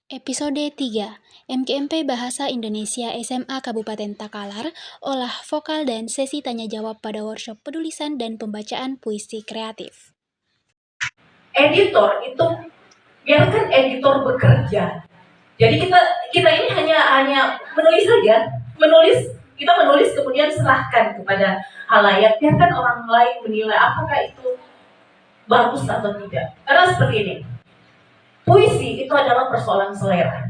Episode 3, MGMP Bahasa Indonesia SMA Kabupaten Takalar, olah vokal dan sesi tanya-jawab pada workshop penulisan dan pembacaan puisi kreatif. Editor itu, biarkan editor bekerja. Jadi kita ini hanya menulis saja, kita menulis kemudian serahkan kepada halayak, biarkan orang lain menilai apakah itu bagus atau tidak. Karena seperti ini, puisi itu adalah persoalan selera.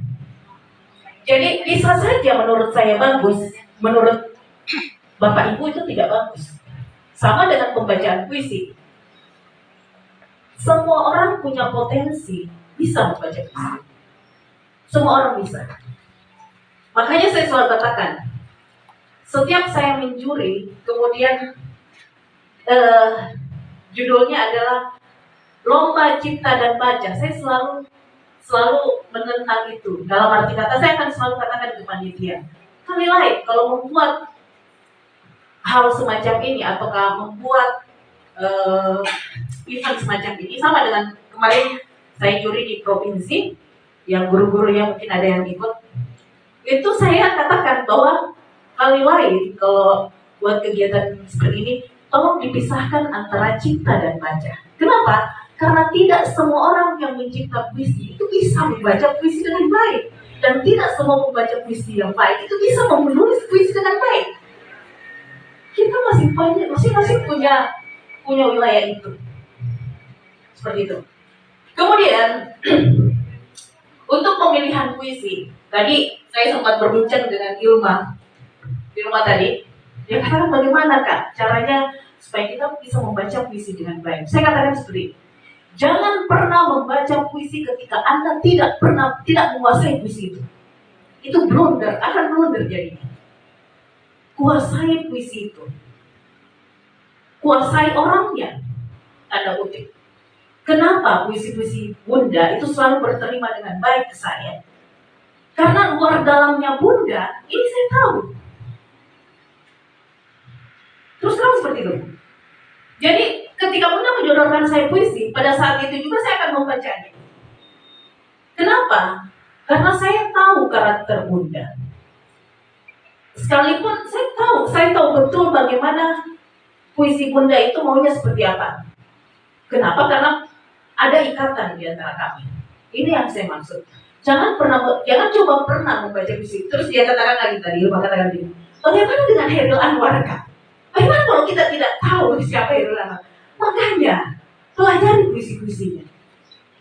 Jadi bisa saja menurut saya bagus, menurut Bapak Ibu itu tidak bagus. Sama dengan pembacaan puisi. Semua orang punya potensi bisa membaca puisi. Semua orang bisa. Makanya saya selalu katakan, setiap saya mencuri, kemudian judulnya adalah Lomba Cipta dan Baca, saya selalu menentang itu. Dalam arti kata, saya akan selalu katakan ke panitia, kami lain kalau membuat hal semacam ini ataukah membuat event semacam ini, sama dengan kemarin saya juri di provinsi, yang guru-gurunya mungkin ada yang ikut, itu saya katakan bahwa kali lain kalau buat kegiatan seperti ini, tolong dipisahkan antara cipta dan baca. Kenapa? Karena tidak semua orang yang mencipta puisi itu bisa membaca puisi dengan baik, dan tidak semua membaca puisi yang baik itu bisa menulis puisi dengan baik. Kita masih banyak, masing-masing punya wilayah itu. Seperti itu. Kemudian untuk pemilihan puisi, tadi saya sempat berbincang dengan Ilma tadi. Dia katakan, bagaimana Kak caranya supaya kita bisa membaca puisi dengan baik. Saya katakan seperti ini, jangan pernah membaca puisi ketika Anda tidak menguasai puisi itu. Itu blunder, akan blunder jadinya. Kuasai puisi itu. Kuasai orangnya. Tanda kutip. Kenapa puisi-puisi Bunda itu selalu berterima dengan baik ke saya? Karena luar dalamnya Bunda, ini saya tahu. Terus terang seperti itu. Jadi ketika Bunda menjodohkan saya puisi, pada saat itu juga saya akan membacanya. Kenapa? Karena saya tahu karakter Bunda. Sekalipun saya tahu betul bagaimana puisi Bunda itu maunya seperti apa. Kenapa? Karena ada ikatan di antara kami. Ini yang saya maksud. Jangan coba pernah membaca puisi. Terus dia katakan lagi tadi, katakan gini, bagaimana dengan Hairil Anwar, Kak? Bagaimana kalau kita tidak tahu siapa Hairil Anwar? Makanya pelajari puisi-puisinya,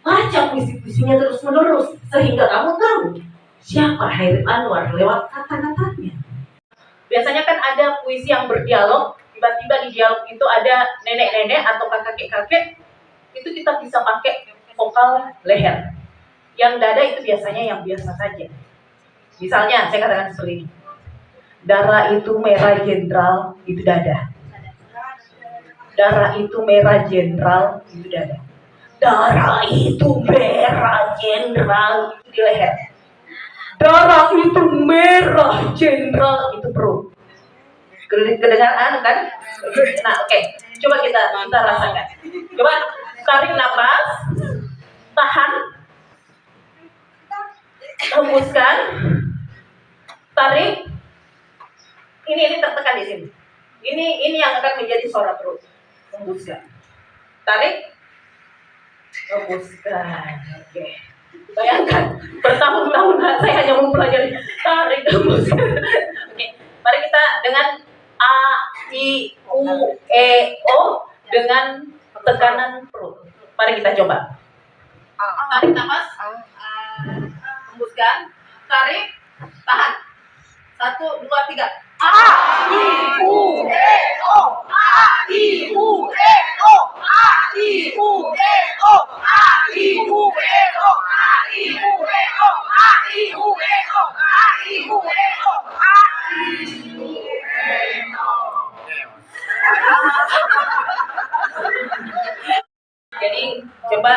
baca puisi-puisinya terus-menerus sehingga kamu tahu siapa Hairil Anwar lewat kata-katanya. Biasanya kan ada puisi yang berdialog, tiba-tiba di dialog itu ada nenek-nenek atau kakek-kakek, itu kita bisa pakai vokal leher. Yang dada itu biasanya yang biasa saja. Misalnya saya katakan seperti ini, darah itu merah jenderal, itu dada. Darah itu merah jenderal, itu dada. Darah itu merah jenderal, itu di leher. Darah itu merah jenderal, itu perut. Kedengaran kan? Nah, oke. Coba kita rasakan. Coba tarik nafas, tahan, hembuskan, tarik. Ini tertekan di sini. Ini yang akan menjadi suara perut. Hembuskan, tarik, hembuskan. Oke. Bayangkan, bertahun-tahun saya hanya mempelajari tarik, hembuskan. Oke, mari kita dengan A, I, U, E, O dengan tekanan perut. Mari kita coba. Tarik nafas, hembuskan, tarik, tahan. 1, 2, 3. A, I, U, E, O. A, I, U, E, O. A, I, U, E, O. A, I, U, E, O. A, I, U, E, O. A, I, U, E, O. A, I, U, E, O. A, I, U, E, O. Jadi coba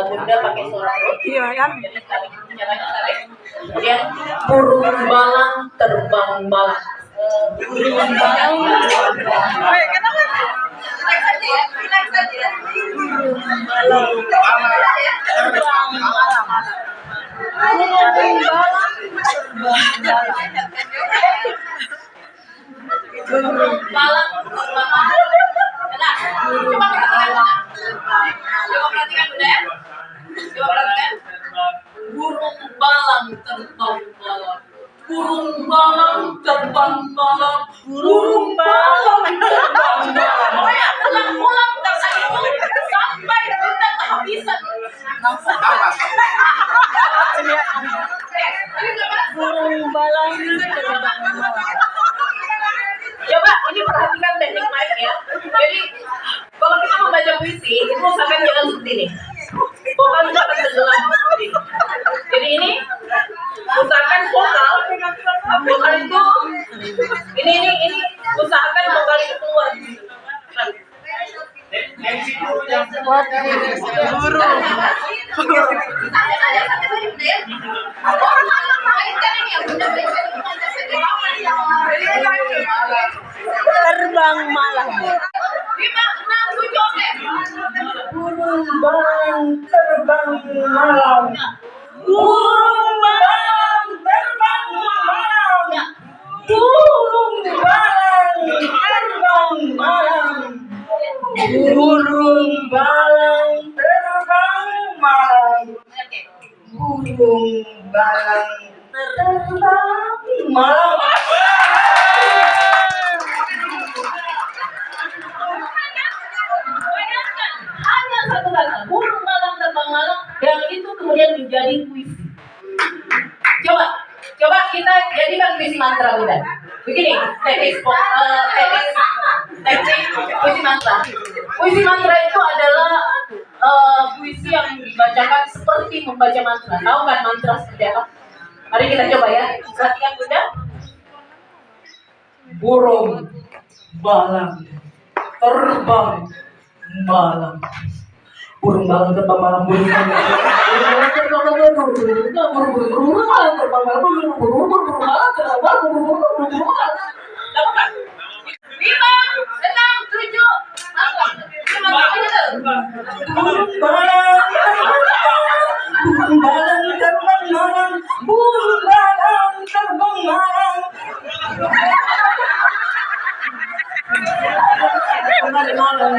Bunda pakai suara perut. Iya kan? Jadi tarik, tarik. Kemudian burung balang terbang balang. Burung balang terbang balang. Relax saja ya, relax saja. Burung balang terbang balang. malam terbang malam. Burung malam terbang malam. Burung malam terbang malam. Pokoknya ulang-ulang kata itu sampai kita kehabisan. Burung malam terbang malam. Coba ini perhatikan teknik mic ya. Jadi kalau kita membaca puisi itu usahakan jangan seperti ini. Vokal itu akan tenggelam seperti ini. Jadi ini usahakan vokal itu ini usahakan vokal itu keluar. Terbang malam. 5, 6, 7, oke. Burung malam terbang malam. Burung malam terbang malam. Burung malam terbang malam. Burung malam terbang malam. Burung malam terbang malam. Bayangkan, hanya satu kata, burung malam terbang malam, yang itu kemudian menjadi puisi. Coba kita jadikan puisi mantra mudah. Begini, teknik puisi mantra. Puisi mantra itu adalah puisi yang dibacakan seperti membaca mantra. Tahu kan mantra seperti apa? Mari kita coba ya. Perhatikan Bunda. Burung malam terbang malam. Burung malam terbang malam. Burung malam terbang malam. Lakukan. 5, 6, 7, lakukan. Burung malam terbang malam. Burung malam terbang malam.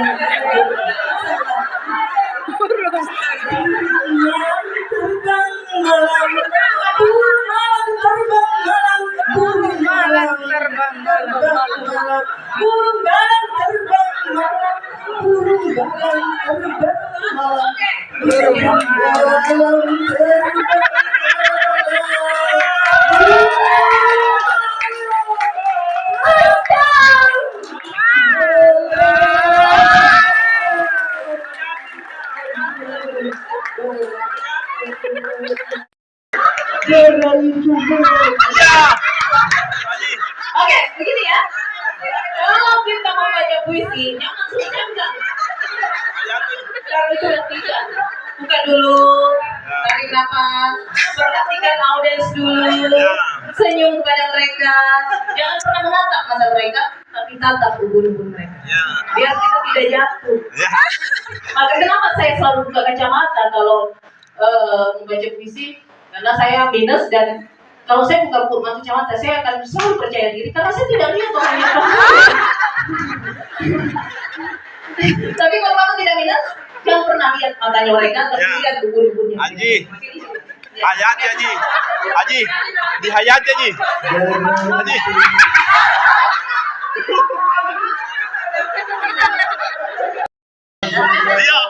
Oke, begini ya. Kalau kita mau baca puisi, jangan susah-susah. Kalau itu latihan, buka dulu, tarik nafas, perhatikan audiens dulu, senyum kepada mereka. Jangan pernah menatap mata mereka, tapi tatap ubun-ubun mereka. Biar kita tidak jatuh. Maka kenapa saya selalu buka kacamata kalau membaca puisi? Karena saya minus dan kalau saya buka kacamata, saya akan selalu percaya diri karena saya tidak lihat orangnya. Tapi kalau kamu tidak minus, jangan pernah lihat matanya mereka, tapi lihat ubun-ubunnya. Haji, hayati Haji, Haji, dihayati Haji, Haji. Iya.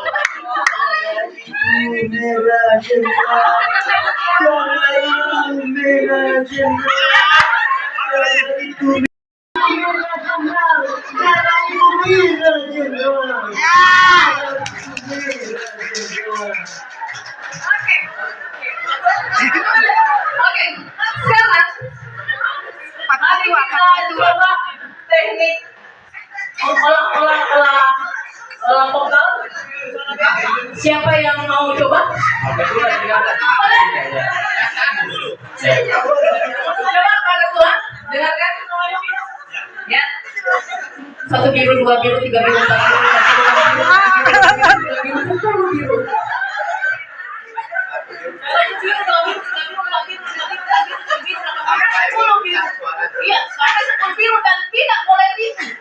Oke, sekarang mari kita coba teknik olah vokal. Siapa yang mau coba? Coba kalau Tuhan, dengarkan. Ya. 1 biru, 2 biru, 3 biru, 4 biru, 5 biru, 6 biru, 7 biru, 8 biru, 9 biru, 10 biru. 1 biru, 2 biru, 3 biru, 4 biru, 5 biru, 6 biru, 7 biru, 8 biru, 9 biru, 10 biru. Iya, sampai 10 biru dan tidak boleh risih.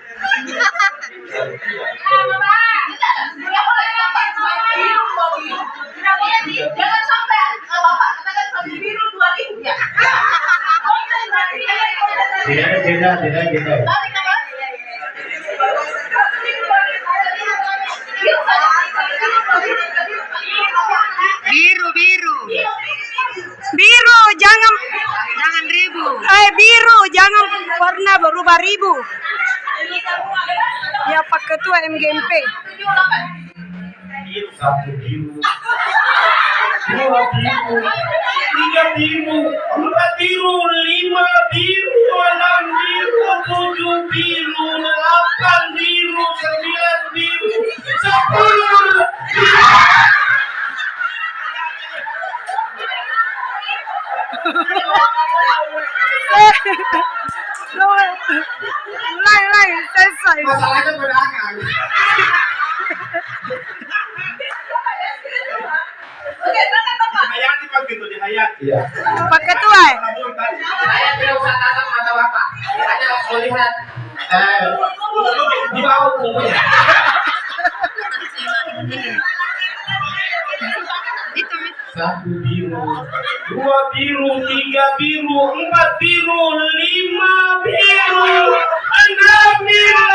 Tidak boleh tambah 1 biru, 2 biru. Tidak boleh, jangan sampai Bapak katakan 1 biru, 2 biru. Beda. Biru, jangan ribu. Biru, jangan pernah berubah ribu. Ya Pak Ketua MGMP. Satu biru, dua biru, tiga biru, empat biru, lima biru, enam biru, tujuh biru, delapan biru, sembilan biru, 10. Mulai, selesai. Masalahnya pedagang. Dihayati Pak gitu, dihayati. Iya. Pak Ketua. Saya tidak usah tatap mata Bapak. Hanya melihat di bawah umumnya. Satu biru, dua biru, tiga biru, empat biru, lima biru, enam biru,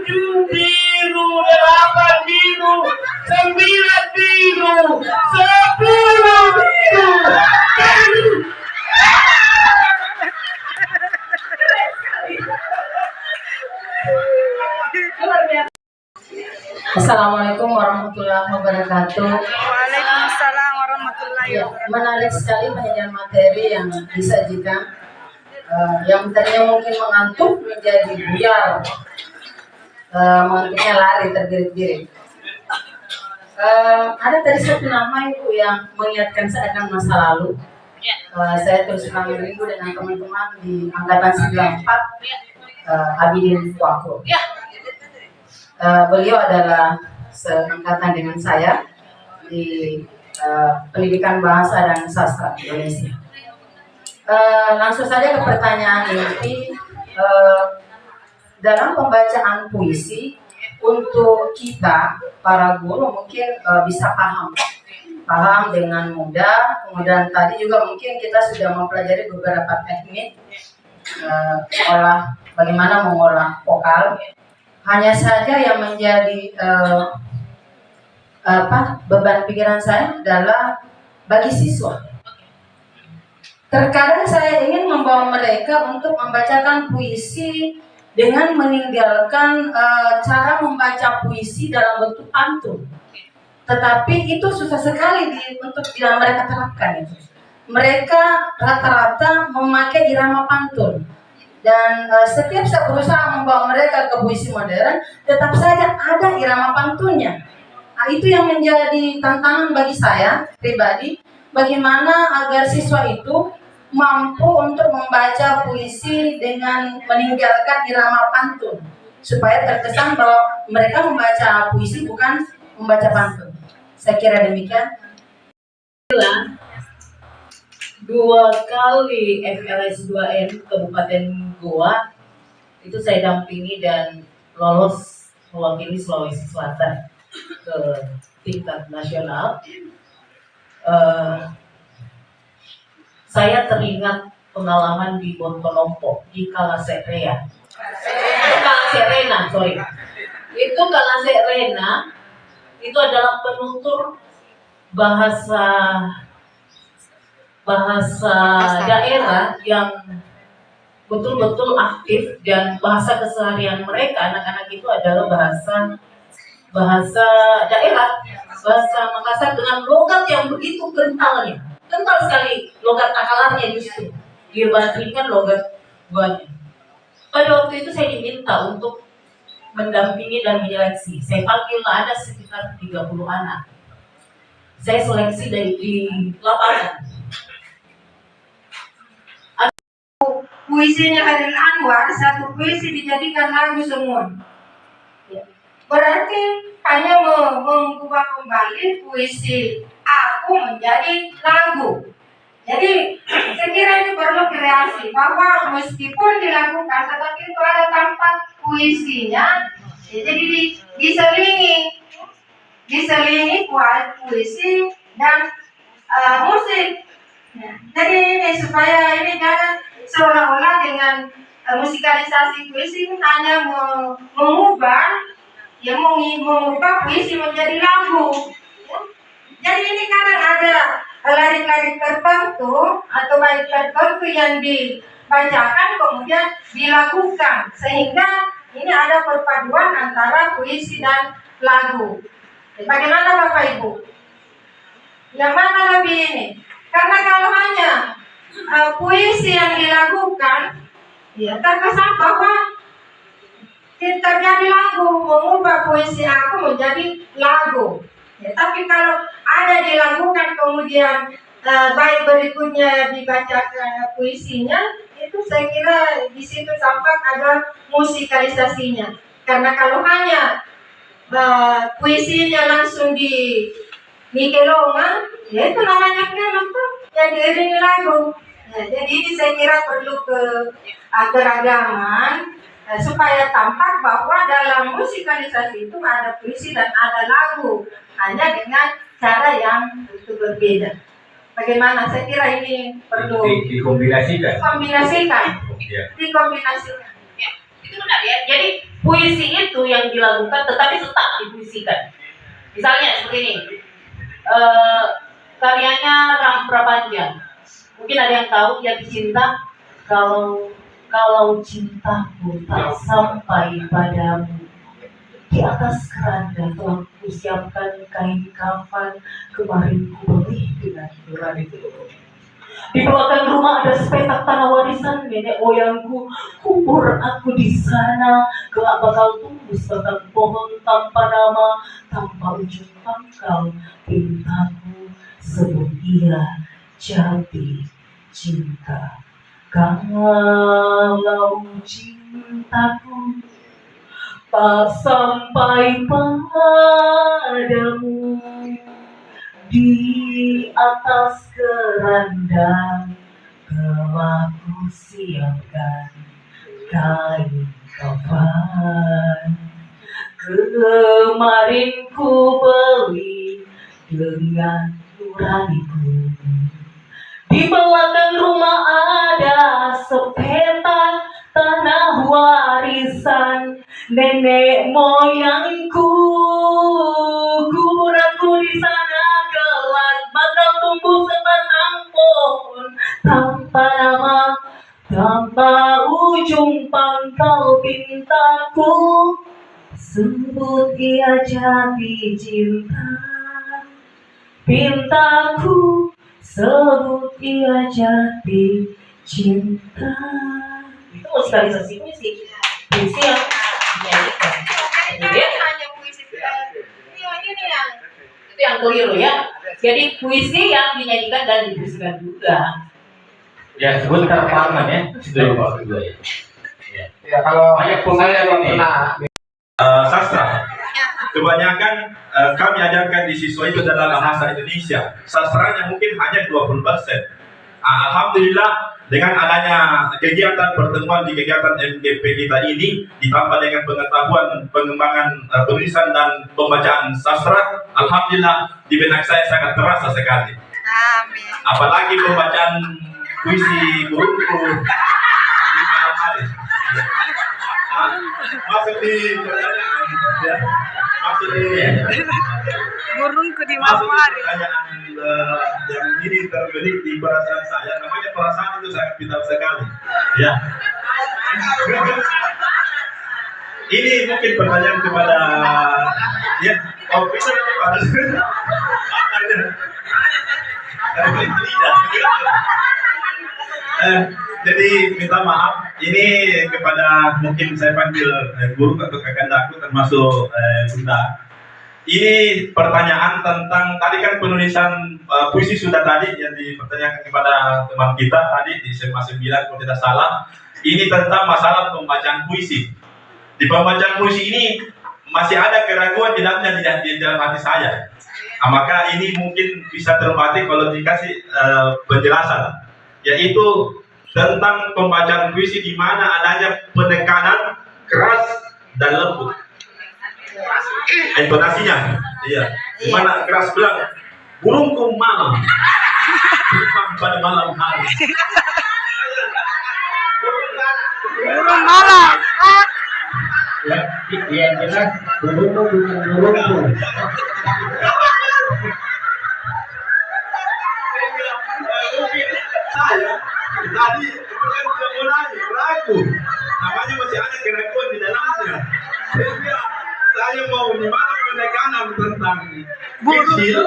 tujuh biru, delapan biru, sembilan biru, 10 biru. Assalamualaikum warahmatullahi wabarakatuh. Waalaikumsalam warahmatullahi Ya, wabarakatuh. menarik sekali penyajian materi yang disajikan. Yang tadinya mungkin mengantuk menjadi buyar, mengantuknya lari terbirit-birit. Ada tadi satu nama Ibu yang mengingatkan saya akan masa lalu. Saya terus terang minggu dengan teman-teman di angkatan 94, Abidin Wakil. Beliau adalah seangkatan dengan saya di Pendidikan Bahasa dan Sastra Indonesia. Langsung saja ke pertanyaan inti. Dalam pembacaan puisi untuk kita para guru mungkin bisa paham dengan mudah. Kemudian tadi juga mungkin kita sudah mempelajari beberapa teknik bagaimana mengolah vokal. Hanya saja yang menjadi beban pikiran saya adalah bagi siswa. Terkadang saya ingin membawa mereka untuk membacakan puisi dengan meninggalkan cara membaca puisi dalam bentuk pantun. Tetapi itu susah sekali untuk mereka terapkan itu. Mereka rata-rata memakai irama pantun. Dan setiap saya berusaha membawa mereka ke puisi modern, tetap saja ada irama pantunnya. Nah, itu yang menjadi tantangan bagi saya pribadi, bagaimana agar siswa itu mampu untuk membaca puisi dengan meninggalkan irama pantun, supaya terkesan bahwa mereka membaca puisi bukan membaca pantun. Saya kira demikian. 2 kali FLS 2N Kabupaten Goa itu saya dampingi dan lolos mewakili Sulawesi Selatan ke tingkat nasional. Saya teringat pengalaman di Bontonompo di Kalaserena. Itu Kalaserena itu adalah penutur bahasa daerah yang betul-betul aktif, dan bahasa keseharian mereka anak-anak itu adalah bahasa daerah, bahasa Makassar dengan logat yang begitu kental sekali, logat akalarnya justru dibandingkan logat buahnya. Pada waktu itu saya diminta untuk mendampingi dan menyeleksi. Saya panggil ada sekitar 30 anak. Saya seleksi di lapangan. Puisinya Khairil Anwar, satu puisi dijadikan lagu semua. Berarti hanya mengubah kembali puisi aku menjadi lagu. Jadi saya kira itu perlu kreasi, bahwa meskipun dilakukan, tetapi itu ada tempat puisinya. Jadi diselingi puisi dan musik. Jadi ini supaya ini jangan seolah-olah dengan musikalisasi puisi ini hanya mengubah puisi menjadi lagu. Ya. Jadi ini kadang ada lirik-lirik tertentu atau bait tertentu yang dibacakan kemudian dilakukan, sehingga ini ada perpaduan antara puisi dan lagu. Bagaimana Bapak Ibu? Yang mana lebih ini? Karena kalau hanya puisi yang dilakukan, ya terkesan bahwa terjadi lagu, mengubah puisi aku menjadi lagu. Ya, tapi kalau ada dilakukan kemudian bait berikutnya dibacakan puisinya, itu saya kira di situ tampak ada musikalisasinya. Karena kalau hanya puisinya langsung di kelongan, ya itu namanya kelongan tuh yang diiringi lagu. Ya, jadi ini saya kira perlu keragaman supaya tampak bahwa dalam musikalisasi itu ada puisi dan ada lagu, hanya dengan cara yang tentu berbeda. Bagaimana? Saya kira ini perlu dikombinasikan. Dikombinasikan. Ya, itu benar ya. Jadi puisi itu yang dilakukan tetapi tetap dipuisikan. Misalnya seperti ini, karyanya Ram Prapanjang. Mungkin ada yang tahu, Jatuh Cinta. Kalau cintaku tak sampai padamu, di atas keranda telah kusiapkan kain kafan, kemarin ku beli dengan nurani. Di belakang rumah ada sepetak tanah warisan nenek moyangku, kubur aku di sana. Kelak bakal tumbuh sebatang pohon tanpa nama, tanpa ujung pangkal. Pintaku sebut ia jati cinta. Kalau cintaku tak sampai padamu, di atas keranda telah ku siapkan kain kafan. Kemarin ku beli dengan nuraniku. Di belakang rumah ada sepetak tanah warisan nenek moyangku. Kubur aku di sana kelak bakal tumbuh sebatang pohon tanpa nama, tanpa ujung pangkal. Pintaku sebut ia jati cinta. Pintaku sebut ia jati cinta. Itu musikalisasi puisi yang dinyanyikan. Hanya puisi ini yang Itu yang keliru ya. Jadi puisi yang dinyanyikan dan dipuisikan juga. Ya, sebut terpahaman ya. Sudah juga ya. Ya, kalau saya pernah Sastra. Kebanyakan kami ajarkan di siswa itu adalah bahasa Indonesia. Sastranya mungkin hanya 20%. Alhamdulillah dengan adanya kegiatan pertemuan di kegiatan MGP kita ini, ditambah dengan pengetahuan pengembangan penulisan dan pembacaan sastra, alhamdulillah di benak saya sangat terasa sekali. Amin. Apalagi pembacaan puisi guruku di malam hari. Masuk di pertanyaan, ya. Masuk di Gurunku di malam hari. Pertanyaan yang ini terbelit di perasaan saya. Namanya perasaan itu sangat vital sekali. Ya. Ini mungkin pertanyaan kepada ya. Oh, bisa Pak. Jadi minta maaf, ini kepada mungkin saya panggil guru atau kakandaku termasuk Bunda. Ini pertanyaan tentang tadi kan penulisan puisi sudah tadi yang dipertanyakan kepada teman kita tadi di SMA 9 kalau tidak salah. Ini tentang masalah pembacaan puisi. Di pembacaan puisi ini masih ada keraguan di dalam hati saya. Maka ini mungkin bisa terobati kalau dikasih penjelasan, yaitu tentang pembacaan puisi di mana adanya penekanan keras dan lembut. Intonasinya, iya. Di mana keras bilang, burungku malam, terbang pada malam hari. malam. Ya, yang jelas gurumu bukan guruku. Mungkin saya tadi bukan sudah mulai ragu, namanya masih ada keraguan di dalamnya. Sehingga saya mau dimana penekanan tentang kecil,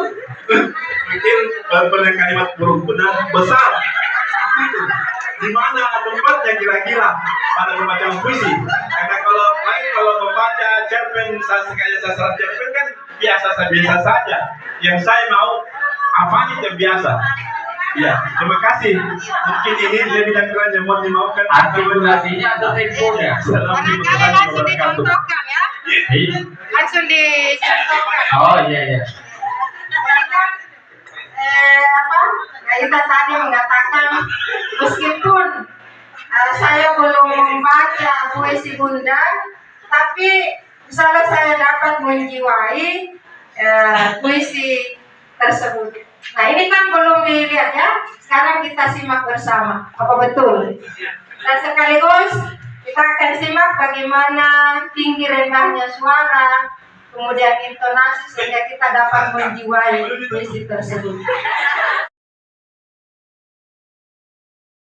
mungkin pada kalimat buruk benar besar. Di mana tempatnya kira-kira pada membaca puisi? Karena kalau membaca cerpen kayak sastra cerpen kan biasa saja. Yang saya mau apanya yang biasa. Ya, terima kasih. Mungkin ini lebih dan kurang yang mau dimaukan. Artikulasinya atau temponya? Assalamualaikum Barangkali langsung warahmatullahi wabarakatuh. dicontohkan ya. Langsung dicontohkan. Oh iya iya. Kita tadi mengatakan meskipun saya belum membaca puisi Bunda, tapi misalnya saya dapat menjiwai puisi tersebut. Nah ini kan belum dilihat ya, sekarang kita simak bersama, apa betul? Dan sekaligus kita akan simak bagaimana tinggi rendahnya suara, kemudian intonasi sehingga kita dapat menjiwai puisi tersebut.